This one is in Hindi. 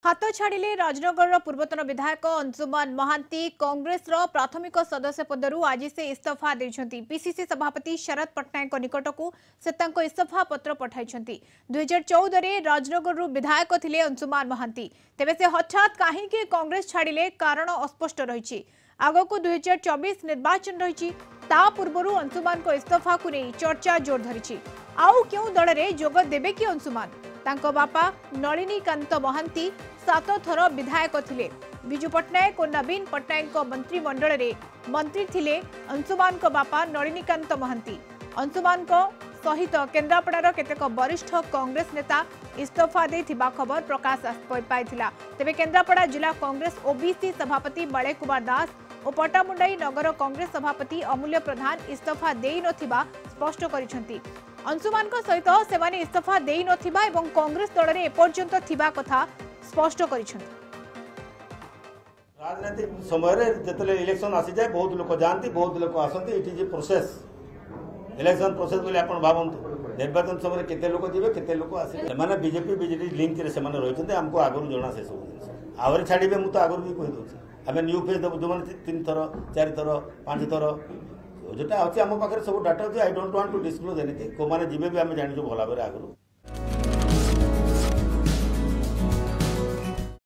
हाथ छाड़िले राजनगर पूर्वतन विधायक अंशुमान महांती कांग्रेस प्राथमिक सदस्य पदरू आज से इस्तीफा देते। पीसीसी सभापति शरद पट्टनायक निकट को से इस्तीफा पत्र पठाई। 2014 में राजनगर विधायक थे अंशुमान महांती। तेबे से हठात कहीं कांग्रेस छाड़िले कारण अस्पष्ट रही। आगक 2024 निर्वाचन रही। पूर्व अंशुमान इस्तीफा को नहीं चर्चा जोर धरी। आउ क्यों दल में जोग देवे कि अंशुमान? तांको बापा नलिनीकांत महांती 7 थर विधायक थिले। विजु पट्टनायक और नवीन पट्टनायक मंत्रिमंडल रे मंत्री थिले अंशुमान को बापा नलिनीकांत महांती। अंशुमान को सहित केन्द्रापड़ार केतेक वरिष्ठ कांग्रेस नेता इस्तीफा देथिबा खबर प्रकाश पाइथिला। तेबे केन्द्रापड़ा जिला कांग्रेस ओबीसी सभापति बळे कुमार दास और पट्टामुंडाई नगर कांग्रेस सभापति अमूल्य प्रधान इस्तीफा देई नथिबा स्पष्ट करिसेंती। अंशुमान सहित सेमाने इस्तीफा देई नथिबा एवं कांग्रेस दल रे एपर्यंत थिबा कथा स्पष्ट करिसेंती। राजनीतिक समय जिते इलेक्शन आसी जाए बहुत लोग जाती बहुत लोग आसती। It is a process election process बोले आप भावतु निर्वाचन समय केते लोग जीवे केते लोग आसे मैंने बीजेपी बीजेडी लिंक रे सेमाने रहिसंते हमको आगु जना से सब जिनिस आवर छाड़ीबे मु तो आगु भी कहि दोछि आमे न्यू फेज देबु जो माने 3 थर 4 थर 5 थर जोटा अछि हम पाखरे सब डाटा अछि। I don't want to disclose anything को माने जीवे भी आमे जानि जो भला बेरे आगु